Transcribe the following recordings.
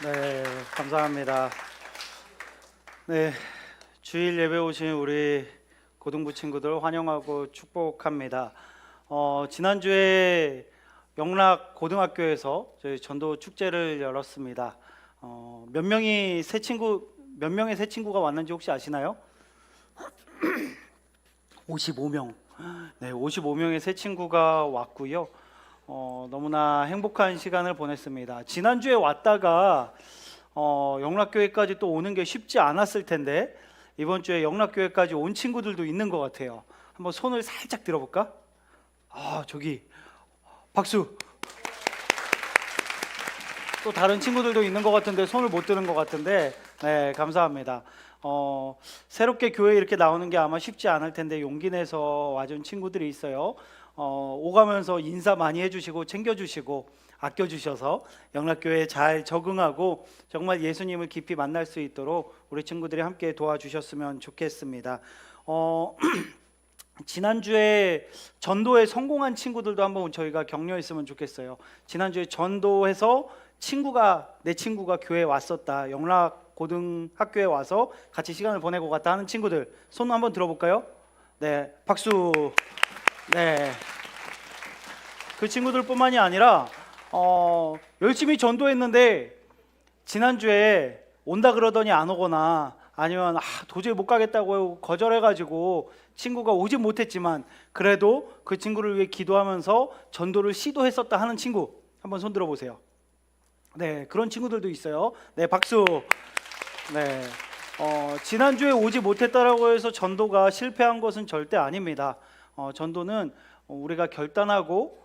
네, 감사합니다. 네, 주일 예배 오신 우리 고등부 친구들 환영하고 축복합니다. 지난주에 영락 고등학교에서 저희 전도 축제를 열었습니다. 몇 명의 새 친구가 왔는지 혹시 아시나요? 55명. 네, 55명의 새 친구가 왔고요. 너무나 행복한 시간을 보냈습니다. 지난주에 왔다가 영락교회까지 또 오는 게 쉽지 않았을 텐데 이번 주에 영락교회까지 온 친구들도 있는 것 같아요. 한번 손을 살짝 들어볼까? 저기 박수. 또 다른 친구들도 있는 것 같은데 손을 못 드는 것 같은데 네, 감사합니다. 새롭게 교회에 이렇게 나오는 게 아마 쉽지 않을 텐데 용기 내서 와준 친구들이 있어요. 오가면서 인사 많이 해주시고 챙겨주시고 아껴주셔서 영락교회에 잘 적응하고 정말 예수님을 깊이 만날 수 있도록 우리 친구들이 함께 도와주셨으면 좋겠습니다. 지난주에 전도에 성공한 친구들도 한번 저희가 격려했으면 좋겠어요. 지난주에 전도해서 내 친구가 교회에 왔었다, 영락 고등학교에 와서 같이 시간을 보내고 갔다 하는 친구들 손 한번 들어볼까요? 네, 박수. 네, 그 친구들뿐만이 아니라 열심히 전도했는데 지난주에 온다 그러더니 안 오거나 아니면 도저히 못 가겠다고 거절해가지고 친구가 오지 못했지만 그래도 그 친구를 위해 기도하면서 전도를 시도했었다 하는 친구 한번 손 들어보세요. 네, 그런 친구들도 있어요. 네, 박수. 네, 지난주에 오지 못했다라고 해서 전도가 실패한 것은 절대 아닙니다. 전도는 우리가 결단하고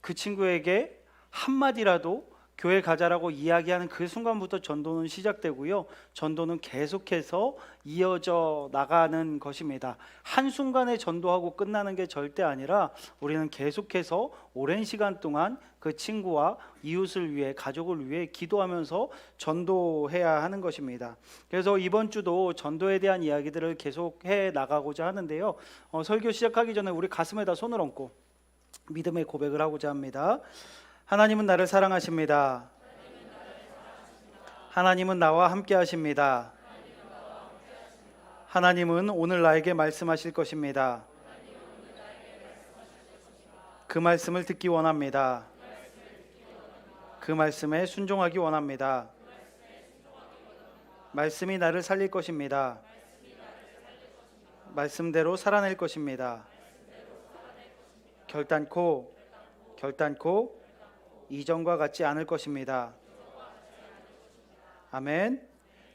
그 친구에게 한마디라도 교회 가자라고 이야기하는 그 순간부터 전도는 시작되고요. 전도는 계속해서 이어져 나가는 것입니다. 한순간에 전도하고 끝나는 게 절대 아니라 우리는 계속해서 오랜 시간 동안 그 친구와 이웃을 위해, 가족을 위해 기도하면서 전도해야 하는 것입니다. 그래서 이번 주도 전도에 대한 이야기들을 계속해 나가고자 하는데요. 설교 시작하기 전에 우리 가슴에다 손을 얹고 믿음의 고백을 하고자 합니다. 하나님은 나를 사랑하십니다. 하나님은 나와 함께 하십니다. 하나님은 오늘 나에게 말씀하실 것입니다. 그 말씀을 듣기 원합니다. 그 말씀에 순종하기 원합니다. 말씀이 나를 살릴 것입니다. 말씀대로 살아낼 것입니다. 결단코 이전과 같지 않을 것입니다. 아멘.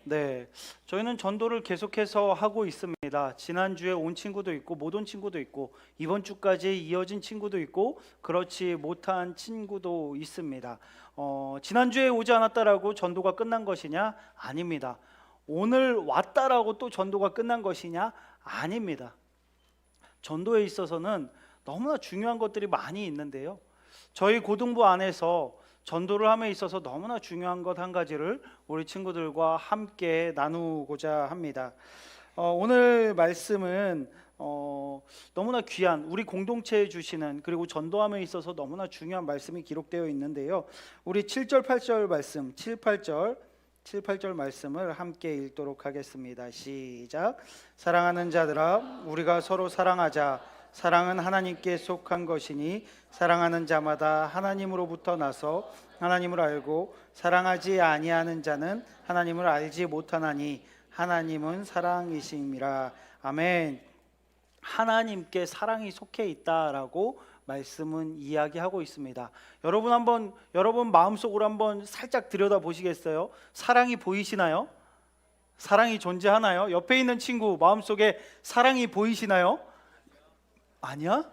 네, 저희는 전도를 계속해서 하고 있습니다. 지난주에 온 친구도 있고 못 온 친구도 있고 이번 주까지 이어진 친구도 있고 그렇지 못한 친구도 있습니다. 지난주에 오지 않았다라고 전도가 끝난 것이냐? 아닙니다. 오늘 왔다라고 또 전도가 끝난 것이냐? 아닙니다. 전도에 있어서는 너무나 중요한 것들이 많이 있는데요. 저희 고등부 안에서 전도를 함에 있어서 너무나 중요한 것 한 가지를 우리 친구들과 함께 나누고자 합니다. 오늘 말씀은 너무나 귀한 우리 공동체에 주시는, 그리고 전도함에 있어서 너무나 중요한 말씀이 기록되어 있는데요. 우리 7절 8절 말씀, 7, 8절 말씀을 함께 읽도록 하겠습니다. 시작. 사랑하는 자들아, 우리가 서로 사랑하자. 사랑은 하나님께 속한 것이니 사랑하는 자마다 하나님으로부터 나서 하나님을 알고 사랑하지 아니하는 자는 하나님을 알지 못하나니 하나님은 사랑이심이라. 아멘. 하나님께 사랑이 속해 있다라고 말씀은 이야기하고 있습니다. 여러분 마음속으로 한번 살짝 들여다 보시겠어요? 사랑이 보이시나요? 사랑이 존재하나요? 옆에 있는 친구 마음속에 사랑이 보이시나요? 아니야?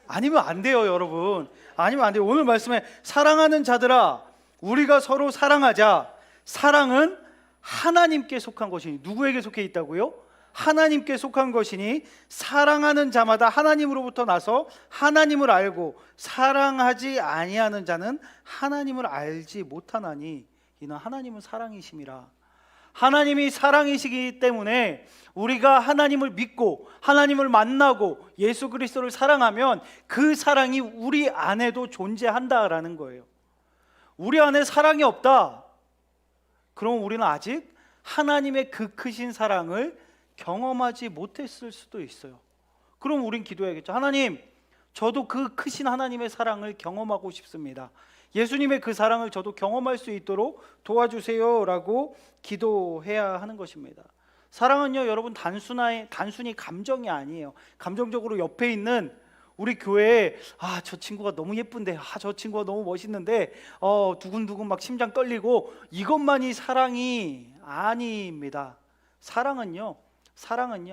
아니면 안 돼요, 여러분. 아니면 안 돼요. 오늘 말씀에 사랑하는 자들아, 우리가 서로 사랑하자. 사랑은 하나님께 속한 것이니, 누구에게 속해 있다고요? 하나님께 속한 것이니 사랑하는 자마다 하나님으로부터 나서 하나님을 알고 사랑하지 아니하는 자는 하나님을 알지 못하나니 이는 하나님은 사랑이심이라. 하나님이 사랑이시기 때문에 우리가 하나님을 믿고 하나님을 만나고 예수 그리스도를 사랑하면 그 사랑이 우리 안에도 존재한다라는 거예요. 우리 안에 사랑이 없다, 그럼 우리는 아직 하나님의 그 크신 사랑을 경험하지 못했을 수도 있어요. 그럼 우린 기도해야겠죠. 하나님, 저도 그 크신 하나님의 사랑을 경험하고 싶습니다. 예수님의 그 사랑을 저도 경험할 수 있도록 도와주세요 라고 기도해야 하는 것입니다. 사랑은요, 여러분, 단순히 감정이 아니에요. 감정적으로 옆에 있는 우리 교회에 저 친구가 너무 예쁜데, 저 친구가 너무 멋있는데 두근두근 막 심장 떨리고, 이것만이 사랑이 아닙니다. 사랑은요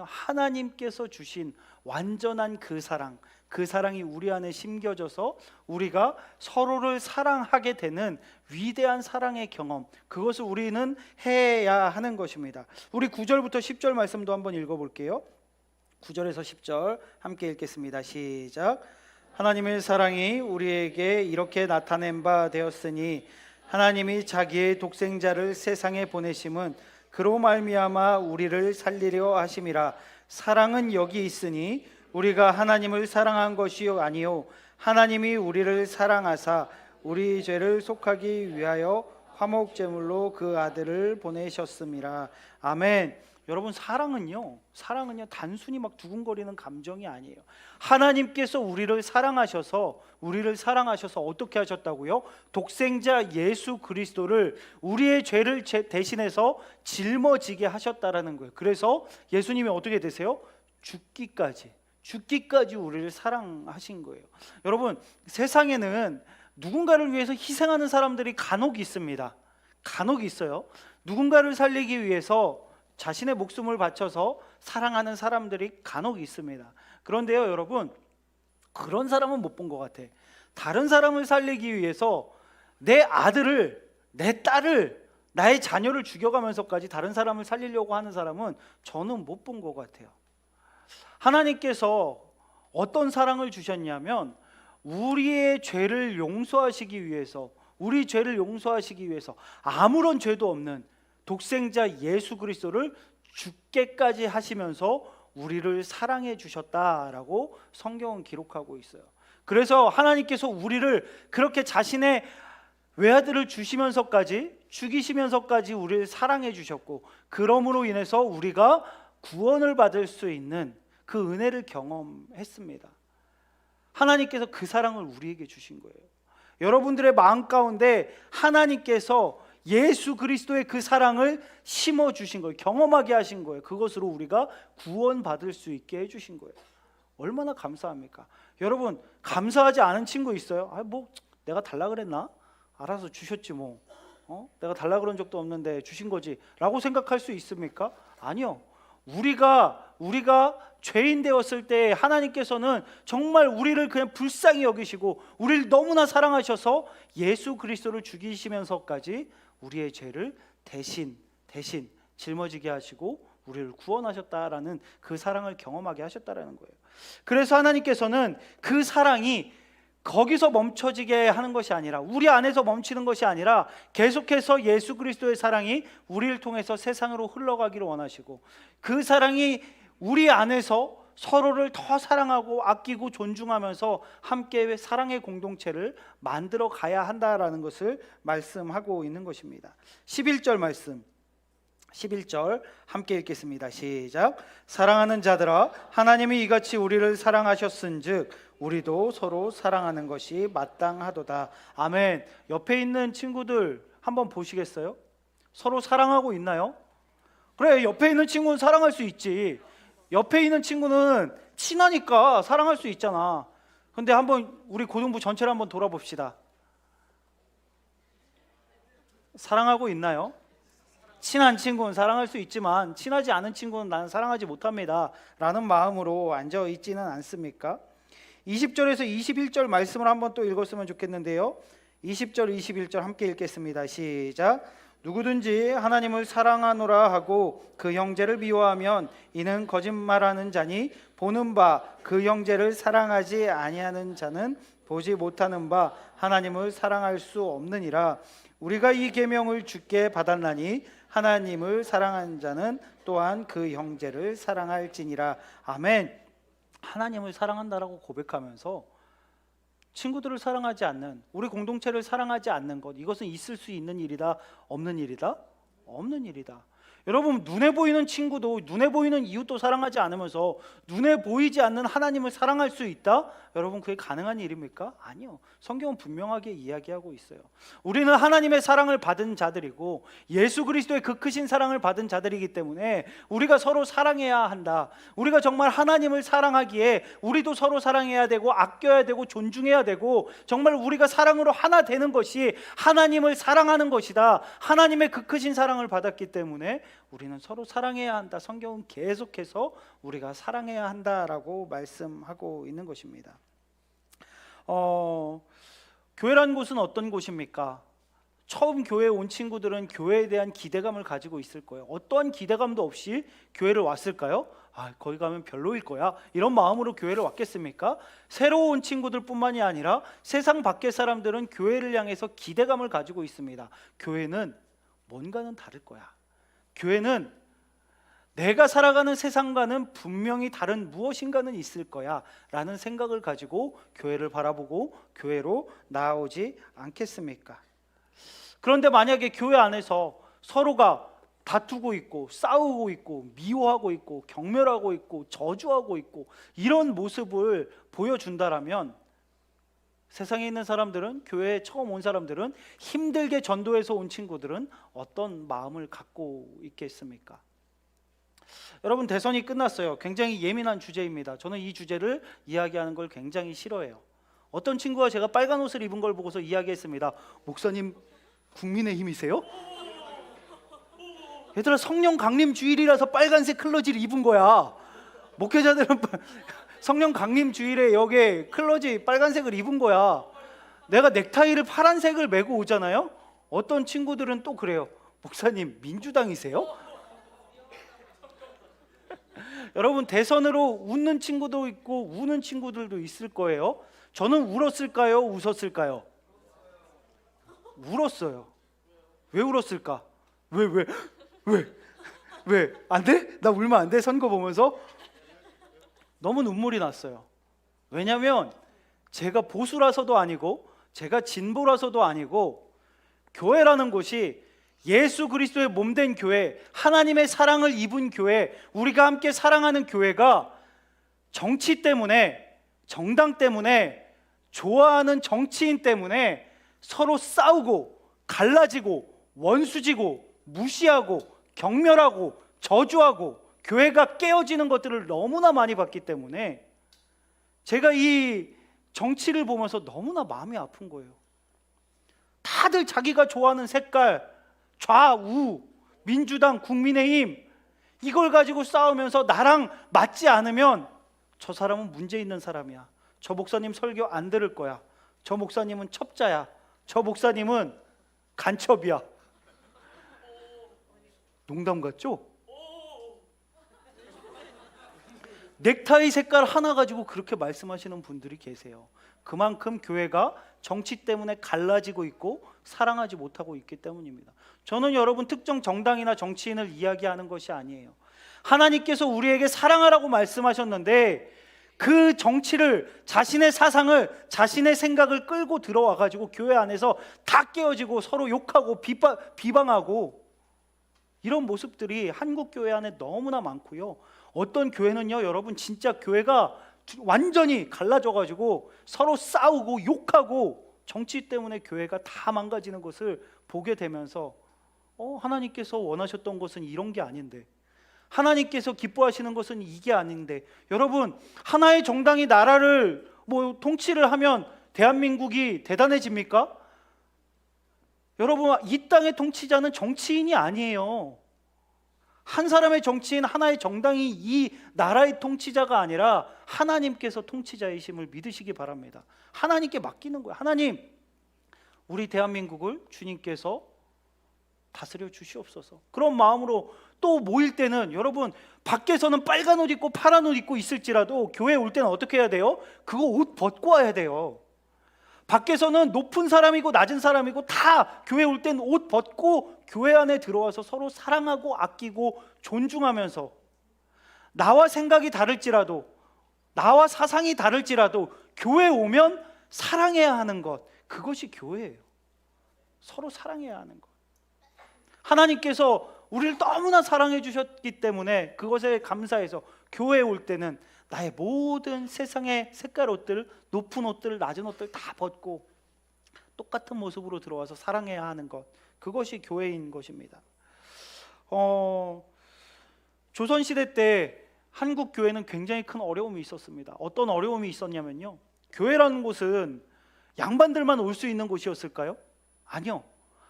하나님께서 주신 완전한 그 사랑, 그 사랑이 우리 안에 심겨져서 우리가 서로를 사랑하게 되는 위대한 사랑의 경험, 그것을 우리는 해야 하는 것입니다. 우리 9절부터 10절 말씀도 한번 읽어볼게요. 9절에서 10절 함께 읽겠습니다. 시작. 하나님의 사랑이 우리에게 이렇게 나타낸 바 되었으니 하나님이 자기의 독생자를 세상에 보내심은 그로 말미암아 우리를 살리려 하심이라. 사랑은 여기 있으니 우리가 하나님을 사랑한 것이 아니요 하나님이 우리를 사랑하사 우리 죄를 속하기 위하여 화목제물로 그 아들을 보내셨음이라. 아멘. 여러분, 사랑은요 단순히 막 두근거리는 감정이 아니에요. 하나님께서 우리를 사랑하셔서 어떻게 하셨다고요? 독생자 예수 그리스도를 우리의 죄를 대신해서 짊어지게 하셨다라는 거예요. 그래서 예수님이 어떻게 되세요? 죽기까지 우리를 사랑하신 거예요. 여러분, 세상에는 누군가를 위해서 희생하는 사람들이 간혹 있습니다. 간혹 있어요. 누군가를 살리기 위해서 자신의 목숨을 바쳐서 사랑하는 사람들이 간혹 있습니다. 그런데요, 여러분, 그런 사람은 못 본 것 같아. 다른 사람을 살리기 위해서 내 아들을, 내 딸을, 나의 자녀를 죽여가면서까지 다른 사람을 살리려고 하는 사람은 저는 못 본 것 같아요. 하나님께서 어떤 사랑을 주셨냐면 우리의 죄를 용서하시기 위해서, 아무런 죄도 없는 독생자 예수 그리스도를 죽게까지 하시면서 우리를 사랑해 주셨다라고 성경은 기록하고 있어요. 그래서 하나님께서 우리를 그렇게 자신의 외아들을 주시면서까지, 죽이시면서까지 우리를 사랑해 주셨고, 그러므로 인해서 우리가 구원을 받을 수 있는 그 은혜를 경험했습니다. 하나님께서 그 사랑을 우리에게 주신 거예요. 여러분들의 마음 가운데 하나님께서 예수 그리스도의 그 사랑을 심어 주신 거예요. 경험하게 하신 거예요. 그것으로 우리가 구원받을 수 있게 해주신 거예요. 얼마나 감사합니까? 여러분, 감사하지 않은 친구 있어요? 내가 달라 그랬나? 알아서 주셨지 뭐. 내가 달라 그런 적도 없는데 주신 거지 라고 생각할 수 있습니까? 아니요. 우리가 죄인 되었을 때 하나님께서는 정말 우리를 그냥 불쌍히 여기시고 우리를 너무나 사랑하셔서 예수 그리스도를 죽이시면서까지 우리의 죄를 대신 짊어지게 하시고 우리를 구원하셨다라는 그 사랑을 경험하게 하셨다라는 거예요. 그래서 하나님께서는 그 사랑이 거기서 멈춰지게 하는 것이 아니라, 우리 안에서 멈추는 것이 아니라 계속해서 예수 그리스도의 사랑이 우리를 통해서 세상으로 흘러가기를 원하시고, 그 사랑이 우리 안에서 서로를 더 사랑하고 아끼고 존중하면서 함께 사랑의 공동체를 만들어 가야 한다라는 것을 말씀하고 있는 것입니다. 11절 말씀, 11절 함께 읽겠습니다. 시작. 사랑하는 자들아, 하나님이 이같이 우리를 사랑하셨은즉 우리도 서로 사랑하는 것이 마땅하도다. 아멘. 옆에 있는 친구들 한번 보시겠어요? 서로 사랑하고 있나요? 그래, 옆에 있는 친구는 사랑할 수 있지. 옆에 있는 친구는 친하니까 사랑할 수 있잖아. 근데 한번 우리 고등부 전체를 한번 돌아봅시다. 사랑하고 있나요? 친한 친구는 사랑할 수 있지만 친하지 않은 친구는 나는 사랑하지 못합니다 라는 마음으로 앉아 있지는 않습니까? 20절에서 21절 말씀을 한번 또 읽었으면 좋겠는데요. 20절 21절 함께 읽겠습니다. 시작. 누구든지 하나님을 사랑하노라 하고 그 형제를 미워하면 이는 거짓말하는 자니 보는 바 그 형제를 사랑하지 아니하는 자는 보지 못하는 바 하나님을 사랑할 수 없느니라. 우리가 이 계명을 주께 받았나니 하나님을 사랑하는 자는 또한 그 형제를 사랑할지니라. 아멘. 하나님을 사랑한다라고 고백하면서 친구들을 사랑하지 않는, 우리 공동체를 사랑하지 않는 것, 이것은 있을 수 있는 일이다? 없는 일이다? 없는 일이다. 여러분, 눈에 보이는 친구도, 눈에 보이는 이웃도 사랑하지 않으면서 눈에 보이지 않는 하나님을 사랑할 수 있다? 여러분, 그게 가능한 일입니까? 아니요. 성경은 분명하게 이야기하고 있어요. 우리는 하나님의 사랑을 받은 자들이고 예수 그리스도의 그 크신 사랑을 받은 자들이기 때문에 우리가 서로 사랑해야 한다. 우리가 정말 하나님을 사랑하기에 우리도 서로 사랑해야 되고 아껴야 되고 존중해야 되고, 정말 우리가 사랑으로 하나 되는 것이 하나님을 사랑하는 것이다. 하나님의 그 크신 사랑을 받았기 때문에 우리는 서로 사랑해야 한다. 성경은 계속해서 우리가 사랑해야 한다라고 말씀하고 있는 것입니다. 교회라는 곳은 어떤 곳입니까? 처음 교회에 온 친구들은 교회에 대한 기대감을 가지고 있을 거예요. 어떠한 기대감도 없이 교회를 왔을까요? 거기 가면 별로일 거야, 이런 마음으로 교회를 왔겠습니까? 새로 온 친구들뿐만이 아니라 세상 밖의 사람들은 교회를 향해서 기대감을 가지고 있습니다. 교회는 뭔가는 다를 거야. 교회는 내가 살아가는 세상과는 분명히 다른 무엇인가는 있을 거야 라는 생각을 가지고 교회를 바라보고 교회로 나아오지 않겠습니까? 그런데 만약에 교회 안에서 서로가 다투고 있고 싸우고 있고 미워하고 있고 경멸하고 있고 저주하고 있고 이런 모습을 보여준다라면, 세상에 있는 사람들은, 교회에 처음 온 사람들은, 힘들게 전도해서 온 친구들은 어떤 마음을 갖고 있겠습니까? 여러분, 대선이 끝났어요. 굉장히 예민한 주제입니다. 저는 이 주제를 이야기하는 걸 굉장히 싫어해요. 어떤 친구가 제가 빨간 옷을 입은 걸 보고서 이야기했습니다. 목사님 국민의힘이세요? 얘들아, 성령 강림 주일이라서 빨간색 클러지를 입은 거야. 목회자들은 성령 강림 주일에 여기에 클러지 빨간색을 입은 거야. 내가 넥타이를 파란색을 메고 오잖아요. 어떤 친구들은 또 그래요. 목사님 민주당이세요? 여러분, 대선으로 웃는 친구도 있고 우는 친구들도 있을 거예요. 저는 울었을까요? 웃었을까요? 울었어요. 왜 울었을까? 왜? 안 돼? 나 울면 안 돼? 선거 보면서? 너무 눈물이 났어요. 왜냐하면 제가 보수라서도 아니고 제가 진보라서도 아니고, 교회라는 곳이 예수 그리스도의 몸된 교회, 하나님의 사랑을 입은 교회, 우리가 함께 사랑하는 교회가 정치 때문에, 정당 때문에, 좋아하는 정치인 때문에 서로 싸우고 갈라지고 원수지고 무시하고 경멸하고 저주하고 교회가 깨어지는 것들을 너무나 많이 봤기 때문에 제가 이 정치를 보면서 너무나 마음이 아픈 거예요. 다들 자기가 좋아하는 색깔, 좌우, 민주당, 국민의힘, 이걸 가지고 싸우면서 나랑 맞지 않으면 저 사람은 문제 있는 사람이야, 저 목사님 설교 안 들을 거야, 저 목사님은 첩자야, 저 목사님은 간첩이야. 농담 같죠? 넥타이 색깔 하나 가지고 그렇게 말씀하시는 분들이 계세요. 그만큼 교회가 정치 때문에 갈라지고 있고 사랑하지 못하고 있기 때문입니다. 저는 여러분 특정 정당이나 정치인을 이야기하는 것이 아니에요. 하나님께서 우리에게 사랑하라고 말씀하셨는데 그 정치를, 자신의 사상을, 자신의 생각을 끌고 들어와 가지고 교회 안에서 다 깨어지고 서로 욕하고 비방하고 이런 모습들이 한국 교회 안에 너무나 많고요. 어떤 교회는요, 여러분 진짜 교회가 완전히 갈라져 가지고 서로 싸우고 욕하고 정치 때문에 교회가 다 망가지는 것을 보게 되면서 하나님께서 원하셨던 것은 이런 게 아닌데, 하나님께서 기뻐하시는 것은 이게 아닌데, 여러분 하나의 정당이 나라를 통치를 하면 대한민국이 대단해집니까? 여러분, 이 땅의 통치자는 정치인이 아니에요. 한 사람의 정치인, 하나의 정당이 이 나라의 통치자가 아니라 하나님께서 통치자이심을 믿으시기 바랍니다. 하나님께 맡기는 거예요. 하나님, 우리 대한민국을 주님께서 다스려 주시옵소서. 그런 마음으로 또 모일 때는, 여러분 밖에서는 빨간 옷 입고 파란 옷 입고 있을지라도 교회에 올 때는 어떻게 해야 돼요? 그거 옷 벗고 와야 돼요. 밖에서는 높은 사람이고 낮은 사람이고 다 교회 올 때는 옷 벗고 교회 안에 들어와서 서로 사랑하고 아끼고 존중하면서, 나와 생각이 다를지라도, 나와 사상이 다를지라도 교회 오면 사랑해야 하는 것, 그것이 교회예요. 서로 사랑해야 하는 것. 하나님께서 우리를 너무나 사랑해 주셨기 때문에 그것에 감사해서 교회에 올 때는 나의 모든 세상의 색깔 옷들, 높은 옷들, 낮은 옷들 다 벗고 똑같은 모습으로 들어와서 사랑해야 하는 것, 그것이 교회인 것입니다. 조선시대 때 한국 교회는 굉장히 큰 어려움이 있었습니다. 어떤 어려움이 있었냐면요, 교회라는 곳은 양반들만 올 수 있는 곳이었을까요? 아니요.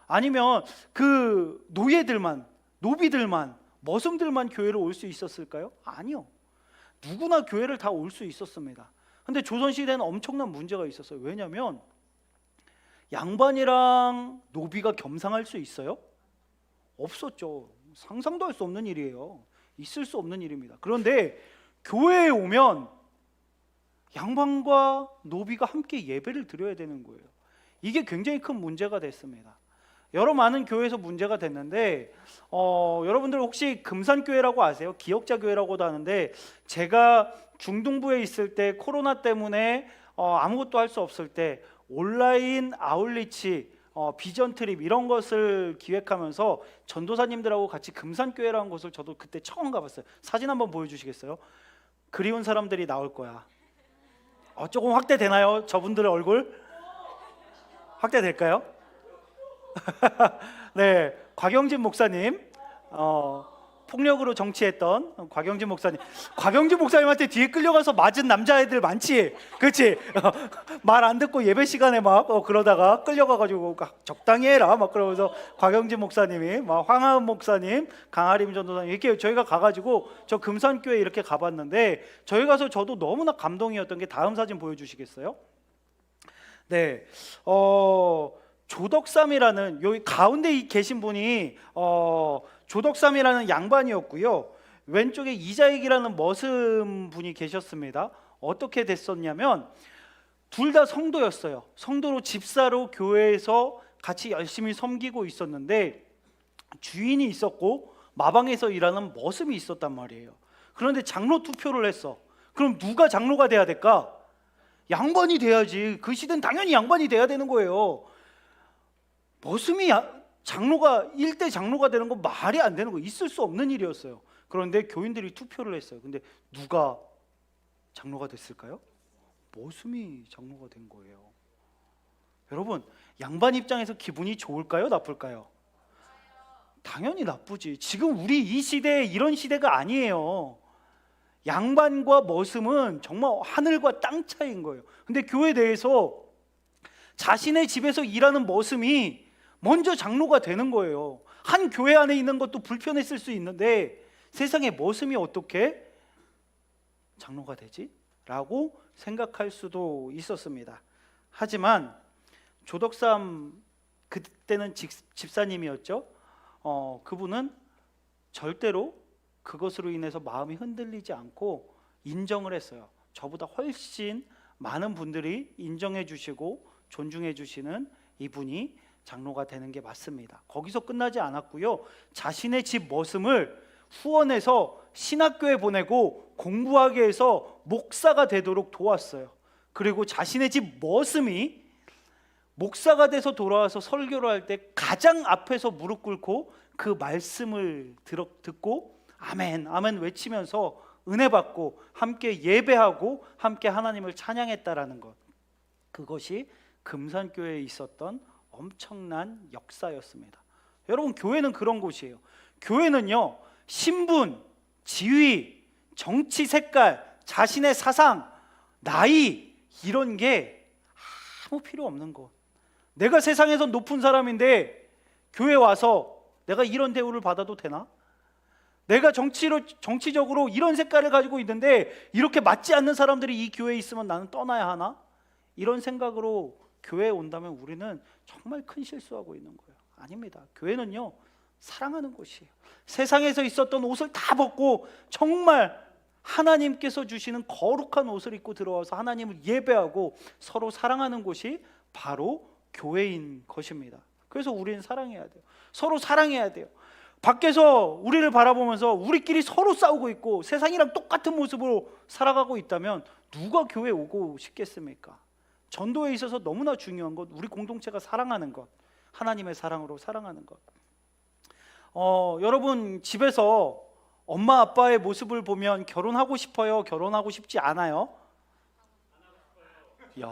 아니면 그 노예들만, 노비들만, 머슴들만 교회를 올 수 있었을까요? 아니요. 누구나 교회를 다 올 수 있었습니다. 근데 조선시대는 엄청난 문제가 있었어요. 왜냐하면 양반이랑 노비가 겸상할 수 있어요? 없었죠. 상상도 할 수 없는 일이에요. 있을 수 없는 일입니다. 그런데 교회에 오면 양반과 노비가 함께 예배를 드려야 되는 거예요. 이게 굉장히 큰 문제가 됐습니다. 여러 많은 교회에서 문제가 됐는데 여러분들 혹시 금산교회라고 아세요? 기역자교회라고도 하는데, 제가 중등부에 있을 때 코로나 때문에 아무것도 할 수 없을 때 온라인 아울리치, 비전 트립 이런 것을 기획하면서 전도사님들하고 같이 금산교회라는 곳을 저도 그때 처음 가봤어요. 사진 한번 보여주시겠어요? 그리운 사람들이 나올 거야. 조금 확대되나요? 저분들의 얼굴? 확대될까요? 네, 곽영진 목사님, 폭력으로 정치했던 곽영진 목사님. 곽영진 목사님한테 뒤에 끌려가서 맞은 남자애들 많지, 그렇지? 말 안 듣고 예배 시간에 막 그러다가 끌려가가지고 적당히 해라 막 그러면서 곽영진 목사님이, 막 황하은 목사님, 강아림 전도사님 이렇게 저희가 가가지고 저 금산교회 이렇게 가봤는데, 저희 가서 저도 너무나 감동이었던 게, 다음 사진 보여주시겠어요? 네, 조덕삼이라는 여기 가운데 계신 분이 조덕삼이라는 양반이었고요. 왼쪽에 이자익이라는 머슴 분이 계셨습니다. 어떻게 됐었냐면 둘 다 성도였어요. 성도로 집사로 교회에서 같이 열심히 섬기고 있었는데, 주인이 있었고 마방에서 일하는 머슴이 있었단 말이에요. 그런데 장로 투표를 했어. 그럼 누가 장로가 돼야 될까? 양반이 돼야지. 그 시대는 당연히 양반이 돼야 되는 거예요. 머슴이 장로가, 일대 장로가 되는 건 말이 안 되는 거, 있을 수 없는 일이었어요. 그런데 교인들이 투표를 했어요. 근데 누가 장로가 됐을까요? 머슴이 장로가 된 거예요. 여러분, 양반 입장에서 기분이 좋을까요? 나쁠까요? 당연히 나쁘지. 지금 우리 이 시대에 이런 시대가 아니에요. 양반과 머슴은 정말 하늘과 땅 차이인 거예요. 근데 교회 내에서 자신의 집에서 일하는 머슴이 먼저 장로가 되는 거예요. 한 교회 안에 있는 것도 불편했을 수 있는데, 세상에 머슴이 어떻게 장로가 되지? 라고 생각할 수도 있었습니다. 하지만 조덕삼, 그때는 집사님이었죠. 그분은 절대로 그것으로 인해서 마음이 흔들리지 않고 인정을 했어요. 저보다 훨씬 많은 분들이 인정해 주시고 존중해 주시는 이분이 장로가 되는 게 맞습니다. 거기서 끝나지 않았고요. 자신의 집 머슴을 후원해서 신학교에 보내고 공부하게 해서 목사가 되도록 도왔어요. 그리고 자신의 집 머슴이 목사가 돼서 돌아와서 설교를 할 때 가장 앞에서 무릎 꿇고 그 말씀을 듣고 아멘, 아멘 외치면서 은혜 받고 함께 예배하고 함께 하나님을 찬양했다라는 것, 그것이 금산교회에 있었던 엄청난 역사였습니다. 여러분, 교회는 그런 곳이에요. 교회는요, 신분, 지위, 정치 색깔, 자신의 사상, 나이 이런 게 아무 필요 없는 것. 내가 세상에서 높은 사람인데 교회 와서 내가 이런 대우를 받아도 되나? 내가 정치적으로 이런 색깔을 가지고 있는데 이렇게 맞지 않는 사람들이 이 교회에 있으면 나는 떠나야 하나? 이런 생각으로 교회에 온다면 우리는 정말 큰 실수하고 있는 거예요. 아닙니다. 교회는요, 사랑하는 곳이에요. 세상에서 있었던 옷을 다 벗고 정말 하나님께서 주시는 거룩한 옷을 입고 들어와서 하나님을 예배하고 서로 사랑하는 곳이 바로 교회인 것입니다. 그래서 우리는 사랑해야 돼요. 서로 사랑해야 돼요. 밖에서 우리를 바라보면서 우리끼리 서로 싸우고 있고 세상이랑 똑같은 모습으로 살아가고 있다면 누가 교회 오고 싶겠습니까? 전도에 있어서 너무나 중요한 것, 우리 공동체가 사랑하는 것, 하나님의 사랑으로 사랑하는 것. 여러분 집에서 엄마 아빠의 모습을 보면 결혼하고 싶어요? 결혼하고 싶지 않아요? 야,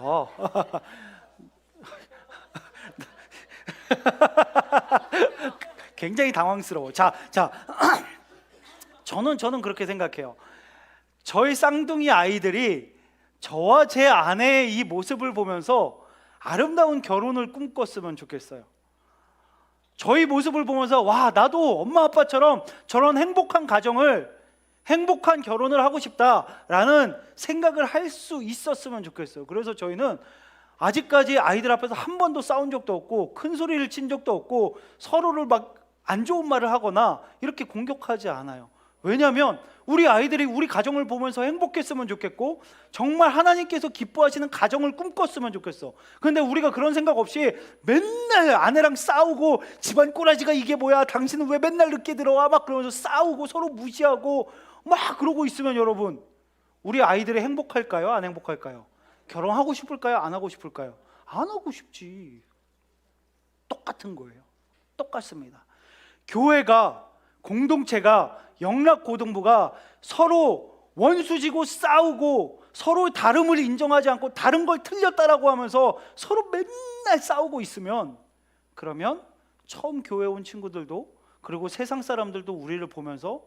굉장히 당황스러워. 자, 저는 그렇게 생각해요. 저희 쌍둥이 아이들이 저와 제 아내의 이 모습을 보면서 아름다운 결혼을 꿈꿨으면 좋겠어요. 저희 모습을 보면서 와, 나도 엄마 아빠처럼 저런 행복한 가정을, 행복한 결혼을 하고 싶다라는 생각을 할 수 있었으면 좋겠어요. 그래서 저희는 아직까지 아이들 앞에서 한 번도 싸운 적도 없고 큰 소리를 친 적도 없고 서로를 막 안 좋은 말을 하거나 이렇게 공격하지 않아요. 왜냐하면 우리 아이들이 우리 가정을 보면서 행복했으면 좋겠고 정말 하나님께서 기뻐하시는 가정을 꿈꿨으면 좋겠어. 그런데 우리가 그런 생각 없이 맨날 아내랑 싸우고 집안 꼬라지가 이게 뭐야, 당신은 왜 맨날 늦게 들어와, 막 그러면서 싸우고 서로 무시하고 막 그러고 있으면 여러분, 우리 아이들이 행복할까요? 안 행복할까요? 결혼하고 싶을까요? 안 하고 싶을까요? 안 하고 싶지. 똑같은 거예요. 똑같습니다. 교회가, 공동체가, 영락고등부가 서로 원수지고 싸우고 서로 다름을 인정하지 않고 다른 걸 틀렸다라고 하면서 서로 맨날 싸우고 있으면, 그러면 처음 교회 온 친구들도 그리고 세상 사람들도 우리를 보면서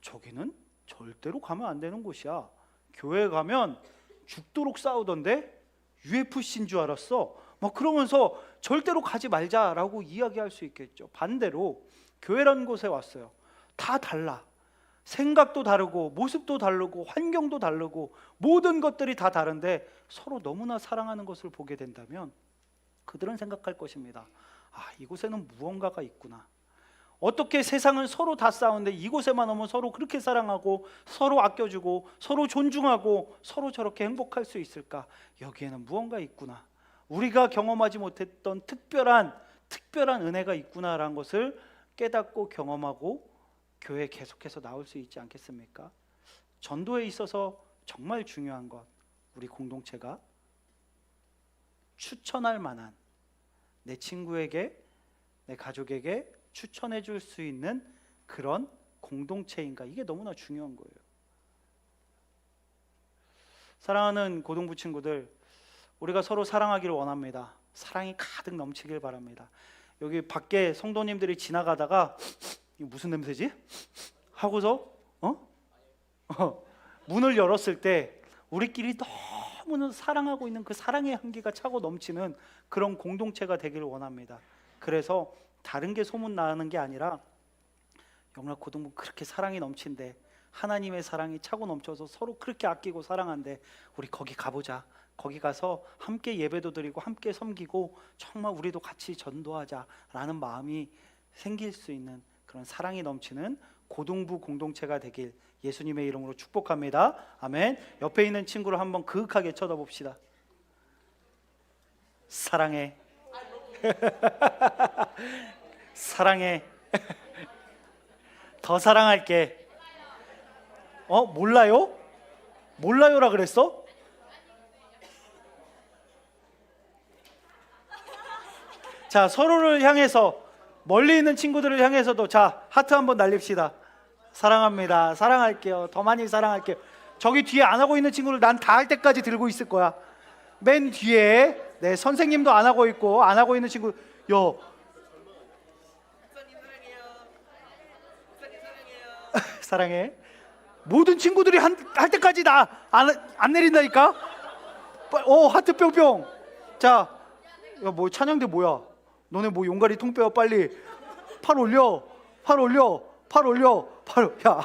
저기는 절대로 가면 안 되는 곳이야, 교회 가면 죽도록 싸우던데 UFC인 줄 알았어, 막 그러면서 절대로 가지 말자라고 이야기할 수 있겠죠. 반대로 교회라는 곳에 왔어요. 다 달라. 생각도 다르고 모습도 다르고 환경도 다르고 모든 것들이 다 다른데 서로 너무나 사랑하는 것을 보게 된다면 그들은 생각할 것입니다. 아, 이곳에는 무언가가 있구나. 어떻게 세상은 서로 다 싸우는데 이곳에만 오면 서로 그렇게 사랑하고 서로 아껴주고 서로 존중하고 서로 저렇게 행복할 수 있을까? 여기에는 무언가 있구나. 우리가 경험하지 못했던 특별한 은혜가 있구나라는 것을 깨닫고 경험하고 교회에 계속해서 나올 수 있지 않겠습니까? 전도에 있어서 정말 중요한 것, 우리 공동체가 추천할 만한, 내 친구에게, 내 가족에게 추천해 줄 수 있는 그런 공동체인가, 이게 너무나 중요한 거예요. 사랑하는 고등부 친구들, 우리가 서로 사랑하기를 원합니다. 사랑이 가득 넘치길 바랍니다. 여기 밖에 성도님들이 지나가다가 이거 무슨 냄새지? 하고서 문을 열었을 때 우리끼리 너무나 사랑하고 있는 그 사랑의 향기가 차고 넘치는 그런 공동체가 되기를 원합니다. 그래서 다른 게 소문나는 게 아니라 영락고등부 그렇게 사랑이 넘친데, 하나님의 사랑이 차고 넘쳐서 서로 그렇게 아끼고 사랑한데 우리 거기 가보자. 거기 가서 함께 예배도 드리고 함께 섬기고 정말 우리도 같이 전도하자라는 마음이 생길 수 있는 그런 사랑이 넘치는 고등부 공동체가 되길 예수님의 이름으로 축복합니다. 아멘. 옆에 있는 친구를 한번 그윽하게 쳐다봅시다. 사랑해. 사랑해. 더 사랑할게. 몰라요? 몰라요라 그랬어? 자, 서로를 향해서, 멀리 있는 친구들을 향해서도 자, 하트 한번 날립시다. 사랑합니다. 사랑할게요. 더 많이 사랑할게요. 저기 뒤에 안 하고 있는 친구를 난 다 할 때까지 들고 있을 거야. 맨 뒤에, 네, 선생님도 안 하고 있고 안 하고 있는 친구, 사랑해. 모든 친구들이 할 때까지 나 안 내린다니까. 하트 뿅뿅. 자, 야, 뭐 찬양대 뭐야? 너네 뭐 용가리 통빼어 빨리. 팔 올려, 팔 올려, 팔 올려, 야,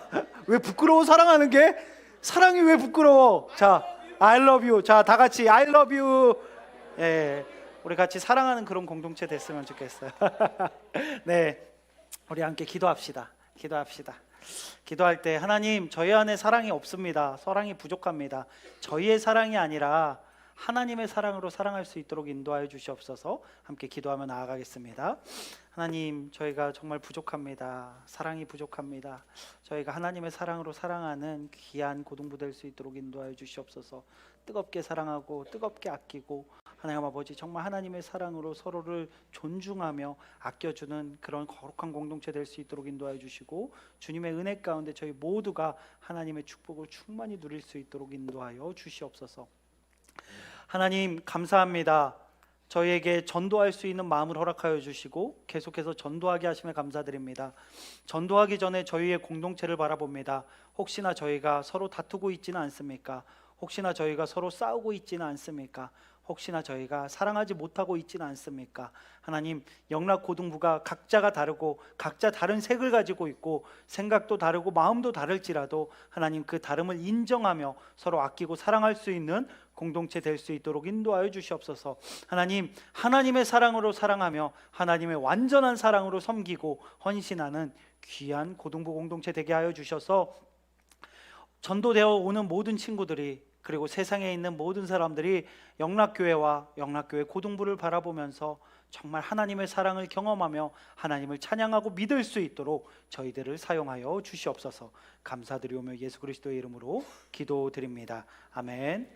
왜 부끄러워? 사랑하는 게? 사랑이 왜 부끄러워? 자, I love you. 자, 다 같이 I love you. 예, 우리 같이 사랑하는 그런 공동체 됐으면 좋겠어요. 네, 우리 함께 기도합시다. 기도할 때, 하나님, 저희 안에 사랑이 없습니다. 사랑이 부족합니다. 저희의 사랑이 아니라 하나님의 사랑으로 사랑할 수 있도록 인도하여 주시옵소서. 함께 기도하며 나아가겠습니다. 하나님, 저희가 정말 부족합니다. 사랑이 부족합니다. 저희가 하나님의 사랑으로 사랑하는 귀한 고등부 될 수 있도록 인도하여 주시옵소서. 뜨겁게 사랑하고 뜨겁게 아끼고 하나님 아버지, 정말 하나님의 사랑으로 서로를 존중하며 아껴주는 그런 거룩한 공동체 될 수 있도록 인도하여 주시고, 주님의 은혜 가운데 저희 모두가 하나님의 축복을 충만히 누릴 수 있도록 인도하여 주시옵소서. 하나님 감사합니다. 저희에게 전도할 수 있는 마음을 허락하여 주시고 계속해서 전도하게 하심에 감사드립니다. 전도하기 전에 저희의 공동체를 바라봅니다. 혹시나 저희가 서로 다투고 있지는 않습니까? 혹시나 저희가 서로 싸우고 있지는 않습니까? 혹시나 저희가 사랑하지 못하고 있지는 않습니까? 하나님, 영락고등부가 각자가 다르고 각자 다른 색을 가지고 있고 생각도 다르고 마음도 다를지라도 하나님, 그 다름을 인정하며 서로 아끼고 사랑할 수 있는 공동체 될 수 있도록 인도하여 주시옵소서. 하나님, 하나님의 사랑으로 사랑하며 하나님의 완전한 사랑으로 섬기고 헌신하는 귀한 고등부 공동체 되게 하여 주셔서 전도되어 오는 모든 친구들이, 그리고 세상에 있는 모든 사람들이 영락교회와 영락교회 고등부를 바라보면서 정말 하나님의 사랑을 경험하며 하나님을 찬양하고 믿을 수 있도록 저희들을 사용하여 주시옵소서. 감사드리오며 예수 그리스도의 이름으로 기도드립니다. 아멘.